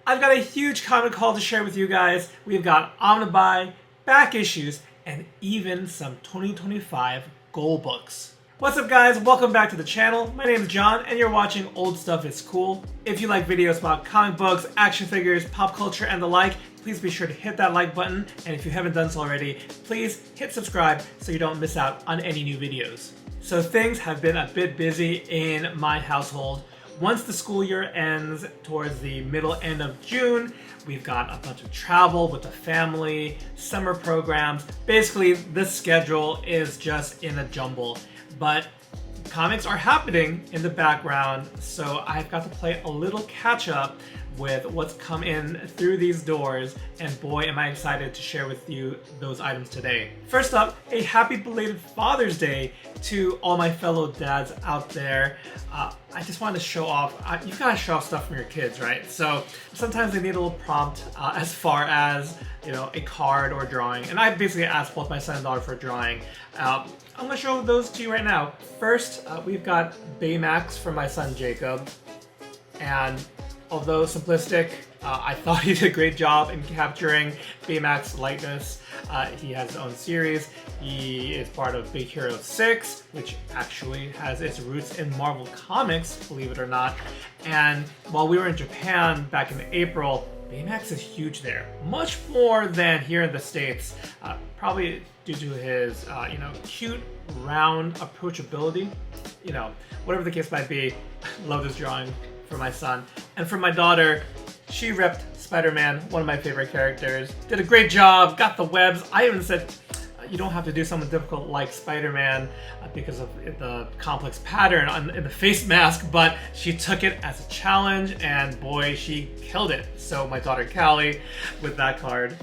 I've got a huge comic haul to share with you guys. We've got omnibus, back issues, and even some 2025 goal books. What's up guys, welcome back to the channel. My name is John and you're watching Old Stuff is Cool. If you like videos about comic books, action figures, pop culture, and the like, please be sure to hit that like button, and if you haven't done so already, please hit subscribe so you don't miss out on any new videos. So things have been a bit busy in my household. Once the school year ends towards the middle end of June, we've got a bunch of travel with the family, summer programs. Basically, this schedule is just in a jumble. But comics are happening in the background, so I've got to play a little catch up with what's come in through these doors, and boy am I excited to share with you those items today. First up, a happy belated Father's Day to all my fellow dads out there. I just wanted to show off, you've got to show off stuff from your kids, right? So sometimes they need a little prompt as far as, you know, a card or drawing, and I basically asked both my son and daughter for a drawing. I'm gonna show those to you right now. First, we've got Baymax from my son Jacob, and although simplistic, I thought he did a great job in capturing Baymax's likeness. He has his own series. He is part of Big Hero 6, which actually has its roots in Marvel Comics, believe it or not. And while we were in Japan back in April, Baymax is huge there. Much more than here in the States, probably due to his, cute, round approachability. You know, whatever the case might be, love this drawing for my son. And for my daughter, she repped Spider-Man, one of my favorite characters. Did a great job, got the webs. I even said, you don't have to do something difficult like Spider-Man because of the complex pattern in the face mask, but she took it as a challenge, and boy, she killed it. So my daughter Callie with that card.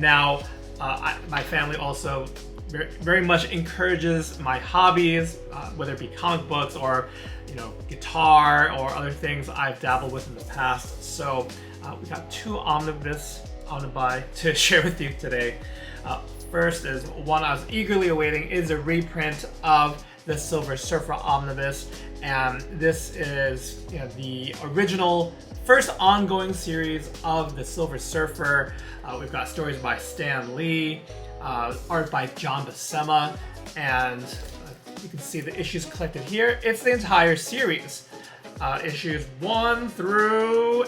Now, my family also very much encourages my hobbies, whether it be comic books or, guitar or other things I've dabbled with in the past. So we got two omnibus to share with you today. First is one I was eagerly awaiting, is a reprint of the Silver Surfer omnibus, and this is the original first ongoing series of the Silver Surfer. We've got stories by Stan Lee, art by John Buscema, and you can see the issues collected here. It's the entire series, issues 1 through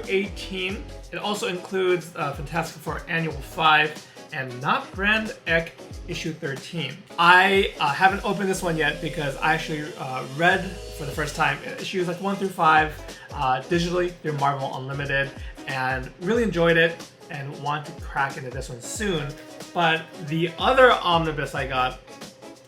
18. It also includes Fantastic Four Annual 5 and Not Brand Ek issue 13. I haven't opened this one yet because I actually read for the first time issues like 1 through 5 digitally through Marvel Unlimited, and really enjoyed it and want to crack into this one soon. But the other omnibus I got,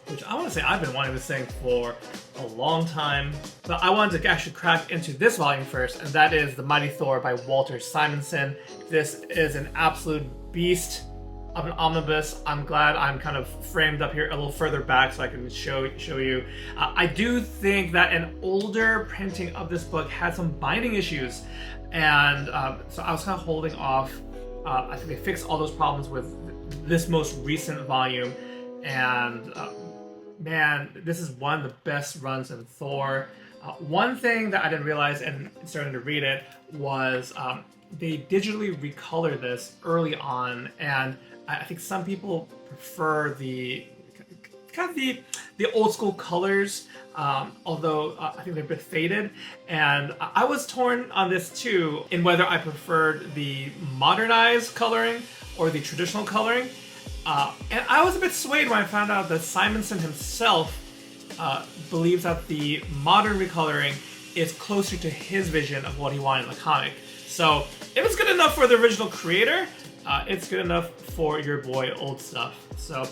which I want to say I've been wanting this thing for a long time, but I wanted to actually crack into this volume first, and that is The Mighty Thor by Walter Simonson. This is an absolute beast of an omnibus. I'm glad I'm kind of framed up here a little further back so I can show you. I do think that an older printing of this book had some binding issues, and so I was kind of holding off. I think they fixed all those problems with this most recent volume, and man, this is one of the best runs in Thor. One thing that I didn't realize in starting to read it was they digitally recolored this early on, and I think some people prefer the old school colors, although I think they're a bit faded. And I was torn on this too, in whether I preferred the modernized coloring or the traditional coloring. And I was a bit swayed when I found out that Simonson himself believes that the modern recoloring is closer to his vision of what he wanted in the comic. So if it's good enough for the original creator, it's good enough for your boy Old Stuff. So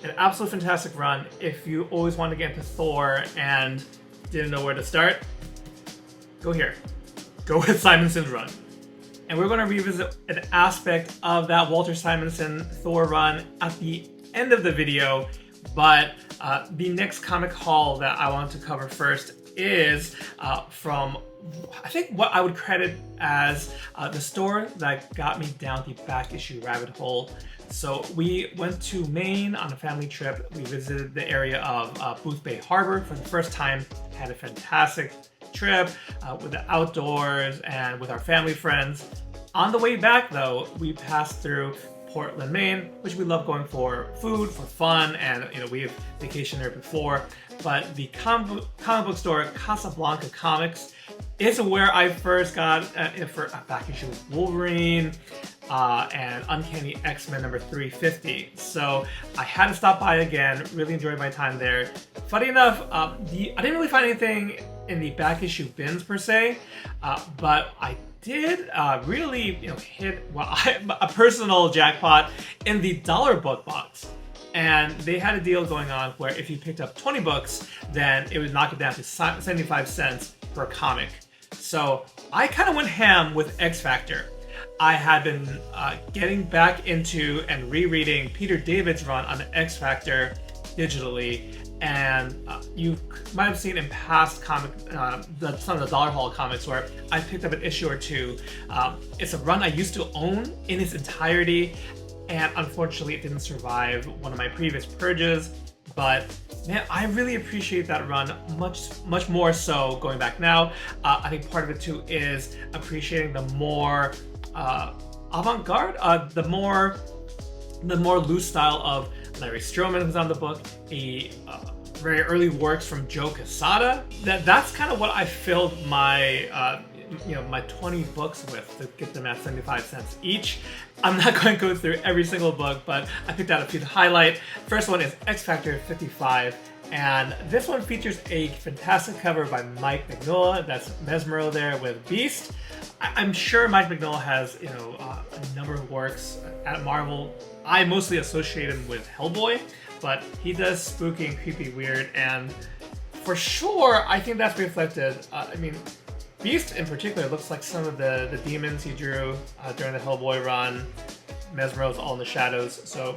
an absolute fantastic run. If you always wanted to get into Thor and didn't know where to start, go here. Go with Simonson's run. And we're going to revisit an aspect of that Walter Simonson Thor run at the end of the video, but the next comic haul that I want to cover first is from, I think, what I would credit as the store that got me down the back issue rabbit hole. So we went to Maine on a family trip. We visited the area of Booth Bay Harbor for the first time, had a fantastic trip, with the outdoors, and with our family friends. On the way back, though, we passed through Portland, Maine, which we love going for food, for fun, and we have vacationed there before. But the comic book store, Casablanca Comics, is where I first got for a back issue of Wolverine and Uncanny X-Men number 350. So I had to stop by again. Really enjoyed my time there. Funny enough, I didn't really find anything in the back issue bins per se, but I did really hit a personal jackpot in the dollar book box. And they had a deal going on where if you picked up 20 books, then it would knock it down to 75 cents per comic. So I kind of went ham with X Factor. I had been getting back into and rereading Peter David's run on the X Factor digitally, and you might have seen in past some of the Dollar Hall comics where I picked up an issue or two. It's a run I used to own in its entirety, and unfortunately it didn't survive one of my previous purges. But man, I really appreciate that run much more so going back now. I think part of it too is appreciating the more avant-garde, the more loose style of Larry Stroman, who's on the book, very early works from Joe Quesada. That's kind of what I filled my my 20 books with, to get them at 75 cents each. I'm not going to go through every single book, but I picked out a few to highlight. First one is X Factor 55, and this one features a fantastic cover by Mike Mignola. That's Mesmero there with Beast. I'm sure Mike Mignola has a number of works at Marvel. I mostly associate him with Hellboy, but he does spooky and creepy weird, and for sure I think that's reflected. Beast in particular looks like some of the demons he drew during the Hellboy run. Mesmero's all in the shadows, so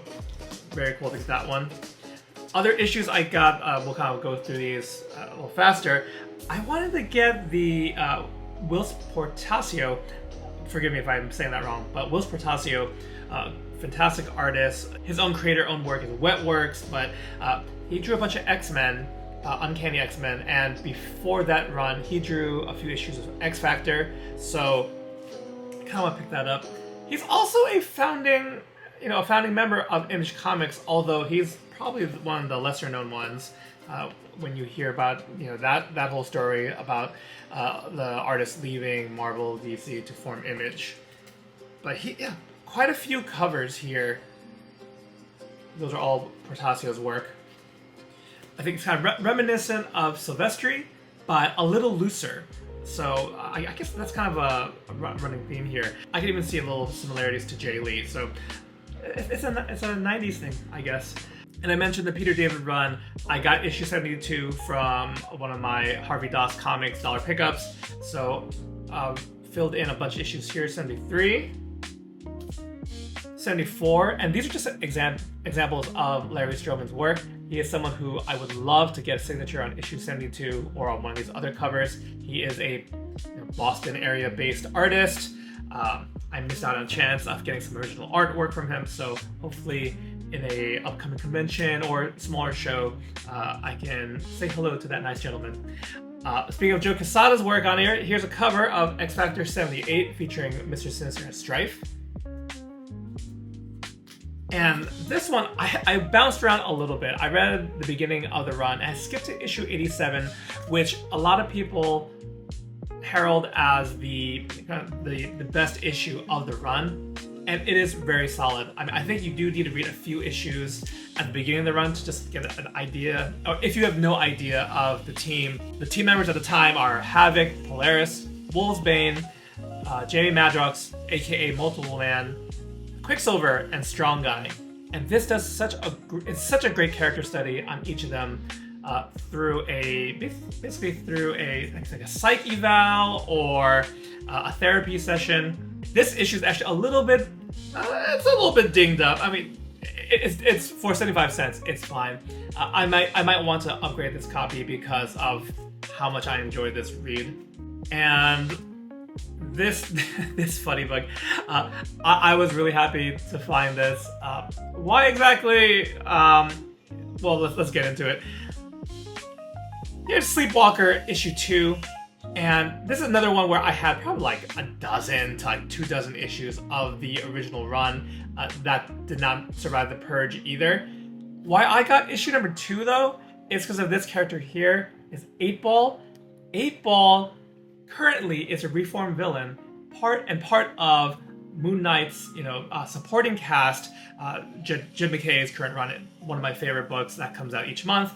very cool to get that one. Other issues I got, we'll kind of go through these a little faster. I wanted to get the Whilce Portacio, forgive me if I'm saying that wrong, but Whilce Portacio, fantastic artist. His own creator, own work is Wetworks, but he drew a bunch of X-Men, Uncanny X-Men, and before that run, he drew a few issues of X Factor, so I kind of want to pick that up. He's also a founding member of Image Comics, although he's probably one of the lesser known ones when you hear about that whole story about the artist leaving Marvel DC to form Image. But quite a few covers here. Those are all Portacio's work. I think it's kind of reminiscent of Silvestri, but a little looser. So I guess that's kind of a running theme here. I can even see a little similarities to Jay Lee. So it's a 90s thing, I guess. And I mentioned the Peter David run. I got issue 72 from one of my Harvey Doss Comics dollar pickups. So filled in a bunch of issues here, 73. 74, and these are just examples of Larry Stroman's work. He is someone who I would love to get a signature on issue 72 or on one of these other covers. He is a Boston area based artist. I missed out on a chance of getting some original artwork from him, so hopefully in a upcoming convention or smaller show, I can say hello to that nice gentleman. Speaking of Joe Quesada's work on here, here's a cover of X Factor 78 featuring Mr. Sinister and Strife. And this one, I bounced around a little bit. I read the beginning of the run and I skipped to issue 87, which a lot of people herald as the best issue of the run. And it is very solid. I think you do need to read a few issues at the beginning of the run to just get an idea, or if you have no idea of the team. The team members at the time are Havoc, Polaris, Wolfsbane, Jamie Madrox, aka Multiple Man, Quicksilver, and Strong Guy. And this does such a great character study on each of them through a psych eval or a therapy session. This issue is actually a little bit dinged up. I mean, it's for 75 cents. It's fine. I might want to upgrade this copy because of how much I enjoyed this read. And this funny book, I was really happy to find this. Why exactly? Well, let's get into it. Here's Sleepwalker issue 2, And this is another one where I had probably like a dozen to like 24 issues of the original run that did not survive the purge either. Why I got issue number 2 though is because of this character here, is 8-Ball. 8-Ball currently is a reformed villain, part of Moon Knight's supporting cast. Jim McKay's current run, one of my favorite books that comes out each month.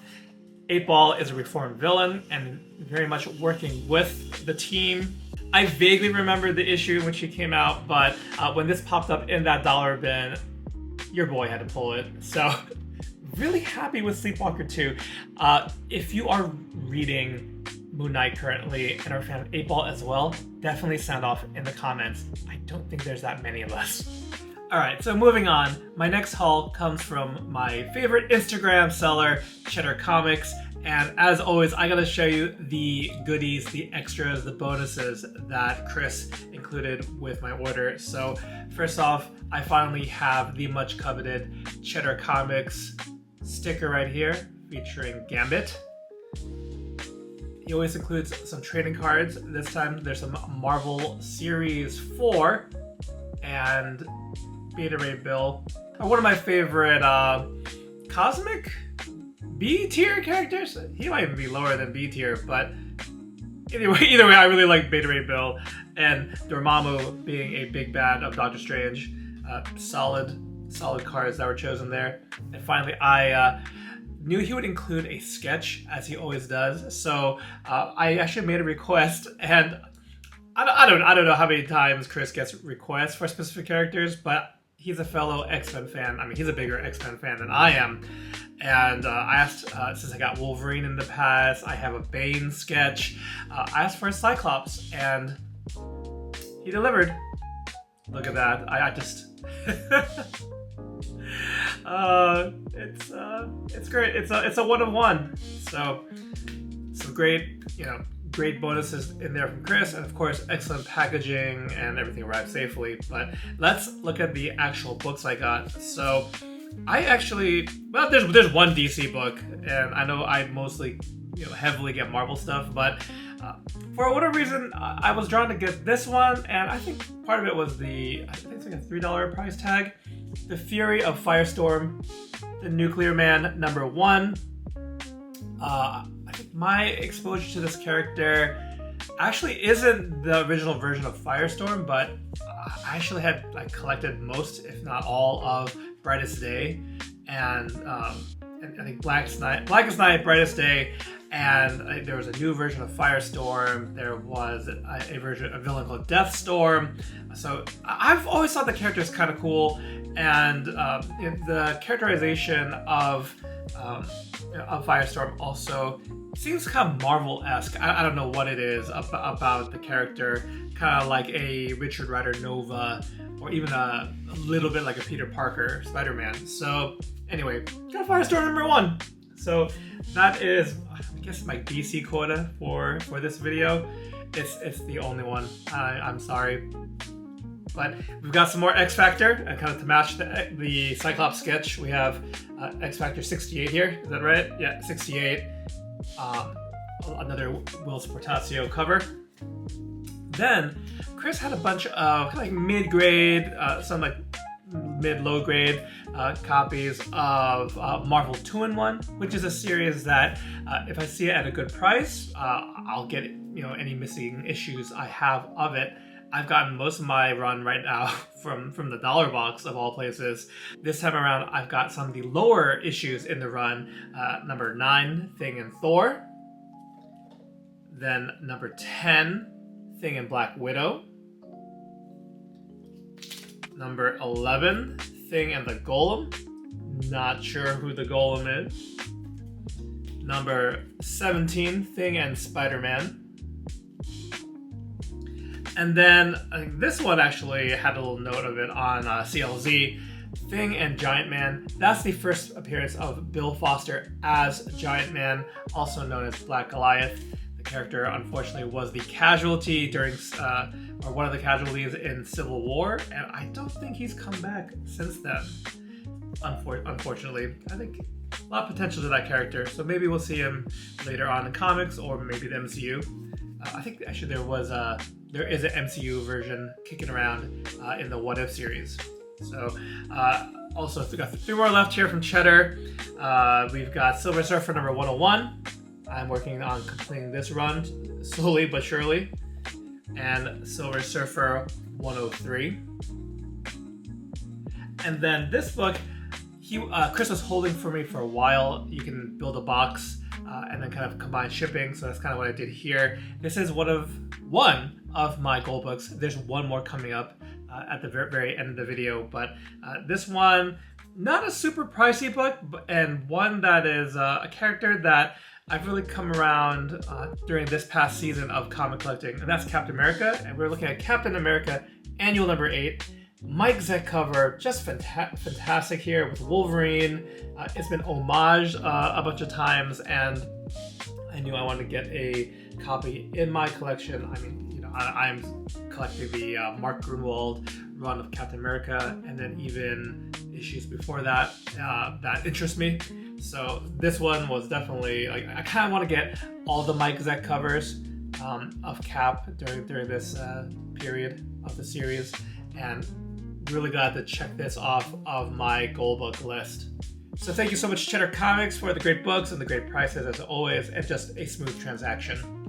8-Ball is a reformed villain and very much working with the team. I vaguely remember the issue in which he came out, but when this popped up in that dollar bin, your boy had to pull it. So really happy with Sleepwalker 2. If you are reading Moon Knight currently and are a fan of 8-Ball as well, definitely sound off in the comments. I don't think there's that many of us. Alright, so moving on, my next haul comes from my favorite Instagram seller, Cheddar Comics, and as always, I gotta show you the goodies, the extras, the bonuses that Chris included with my order. So first off, I finally have the much coveted Cheddar Comics sticker right here featuring Gambit. He always includes some trading cards. This time there's some Marvel Series 4 and Beta Ray Bill are one of my favorite cosmic B tier characters. He might even be lower than B tier, but either way, I really like Beta Ray Bill, and Dormammu being a big bad of Doctor Strange. Solid cards that were chosen there. And finally, I knew he would include a sketch, as he always does. So I actually made a request, and I don't know how many times Chris gets requests for specific characters, but he's a fellow X-Men fan. I mean, he's a bigger X-Men fan than I am. And I asked, since I got Wolverine in the past, I have a Bane sketch. I asked for a Cyclops, and he delivered. Look at that. I just... it's great. It's a 1 of 1. So some great, great bonuses in there from Chris, and of course excellent packaging and everything arrived safely. But let's look at the actual books I got. So I actually, well, there's one DC book, and I know I mostly heavily get Marvel stuff, but for whatever reason I was drawn to get this one, and I think part of it was I think it's like a $3 price tag. The Fury of Firestorm, the Nuclear Man #1. I think my exposure to this character actually isn't the original version of Firestorm, but I actually had collected most, if not all, of Brightest Day, and I think Blackest Night, Brightest Day, and there was a new version of Firestorm. There was a villain called Deathstorm. So I've always thought the character is kind of cool, and the characterization of Firestorm also seems kind of Marvel-esque. I don't know what it is about the character, kind of like a Richard Rider Nova, or even a little bit like a Peter Parker Spider-Man. So anyway, got Firestorm #1. So that is, I guess, my DC quota for this video. It's the only one. I'm sorry. But we've got some more X Factor, and kind of to match the Cyclops sketch, we have X Factor 68 here. Is that right? Yeah, 68. Another Will Portasio cover. Then Chris had a bunch of kind of mid-grade, some mid-low grade copies of Marvel 2-in-1, which is a series that if I see it at a good price, I'll get any missing issues I have of it. I've gotten most of my run right now from the dollar box of all places. This time around, I've got some of the lower issues in the run. Number 9, Thing and Thor. Then number 10, Thing and Black Widow. Number 11, Thing and the Golem. Not sure who the Golem is. Number 17, Thing and Spider-Man. And then I think this one actually had a little note of it on CLZ. Thing and Giant Man. That's the first appearance of Bill Foster as Giant Man, also known as Black Goliath. The character, unfortunately, was the casualty during, or one of the casualties in Civil War, and I don't think he's come back since then. Unfortunately, I think a lot of potential to that character, so maybe we'll see him later on in comics, or maybe the MCU. I think actually there is an MCU version kicking around in the What If series. So also we got 3 more left here from Cheddar. We've got Silver Surfer number 101. I'm working on completing this run slowly but surely. And Silver Surfer 103. And then this book, Chris was holding for me for a while. You can build a box and then kind of combine shipping. So that's kind of what I did here. This is one of my goal books. There's one more coming up at the very end of the video, but this one, not a super pricey book, and one that is a character that I've really come around during this past season of comic collecting, and that's Captain America. And we're looking at Captain America Annual number 8. Mike Zeck cover, just fantastic here with Wolverine. It's been homaged a bunch of times, and I knew I wanted to get a copy in my collection. I mean, you know, I'm collecting the Mark Grunwald run of Captain America, and then even issues before that that interest me. So this one was definitely, like, I kind of want to get all the Mike Zeck covers of Cap during this period of the series, and really glad to check this off of my goal book list. So thank you so much, Cheddar Comics, for the great books and the great prices as always, and just a smooth transaction.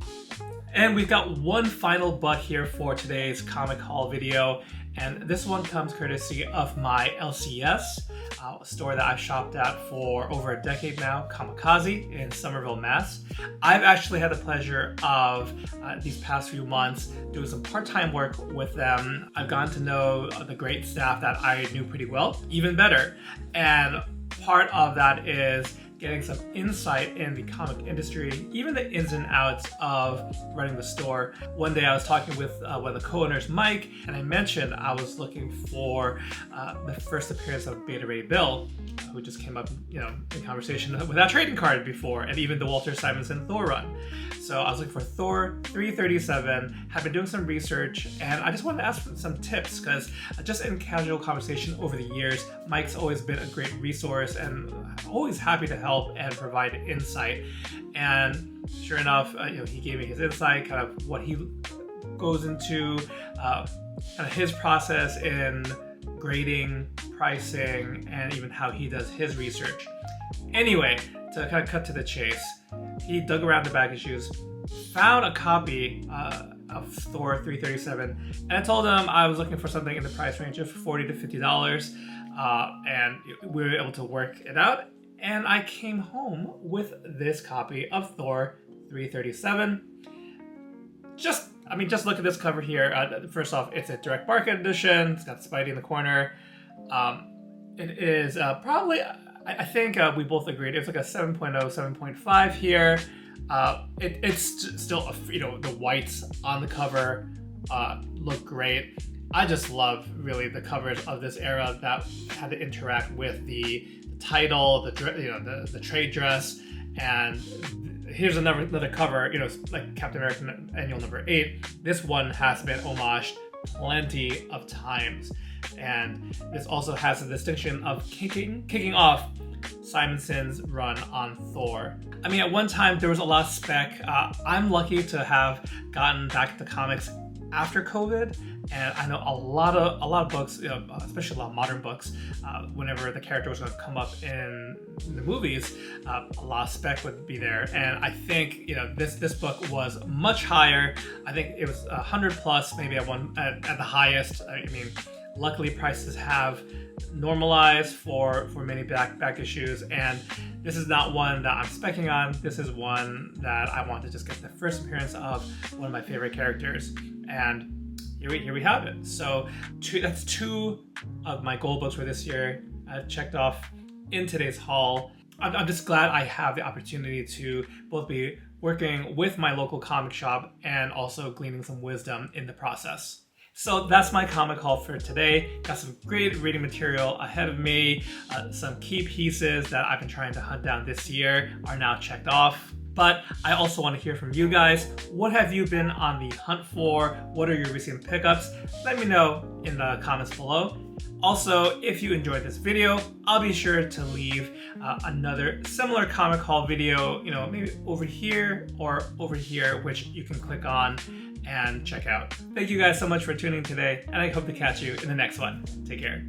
And we've got one final book here for today's comic haul video, and this one comes courtesy of my LCS, a store that I've shopped at for over a decade now, Kamikaze in Somerville, Mass. I've actually had the pleasure of these past few months doing some part-time work with them. I've gotten to know the great staff that I knew pretty well, even better. And part of that is getting some insight in the comic industry, even the ins and outs of running the store. One day I was talking with one of the co-owners, Mike, and I mentioned I was looking for the first appearance of Beta Ray Bill, who just came up, you know, in conversation with that trading card before, and even the Walter Simonson Thor run. So I was looking for Thor 337, have been doing some research, and I just wanted to ask for some tips, because just in casual conversation over the years, Mike's always been a great resource and always happy to help and provide insight. And sure enough, you know, he gave me his insight, kind of what he goes into, kind of his process in grading, pricing, and even how he does his research. Anyway, to kind of cut to the chase, he dug around the back issues, found a copy of Thor 337, and I told him I was looking for something in the price range of $40 to $50, and we were able to work it out, and I came home with this copy of Thor 337. Just look at this cover here. First off, it's a direct market edition. It's got Spidey in the corner. It is probably, I think we both agreed, it's like a 7.0, 7.5 here. It's still, you know, the whites on the cover look great. I just love really the covers of this era that had to interact with the title, the trade dress, and here's another cover, you know, like Captain America Annual number 8. This one has been homaged plenty of times, and this also has the distinction of kicking off Simonson's run on Thor. I mean, at one time there was a lot of spec. I'm lucky to have gotten back into comics after COVID, and I know a lot of books, you know, especially a lot of modern books, whenever the character was going to come up in the movies, a lot of spec would be there. And I think, you know, this book was much higher. I think it was 100 plus, maybe at the highest. I mean, luckily prices have normalized for many back issues, and this is not one that I'm specking on. This is one that I want to just get the first appearance of one of my favorite characters, and here we have it. So that's 2 of my goal books for this year checked off in today's haul. I'm just glad I have the opportunity to both be working with my local comic shop and also gleaning some wisdom in the process. So that's my comic haul for today. Got some great reading material ahead of me. Some key pieces that I've been trying to hunt down this year are now checked off. But I also want to hear from you guys. What have you been on the hunt for? What are your recent pickups? Let me know in the comments below. Also, if you enjoyed this video, I'll be sure to leave another similar comic haul video, maybe over here or over here, which you can click on and check out. Thank you guys so much for tuning in today, and I hope to catch you in the next one. Take care.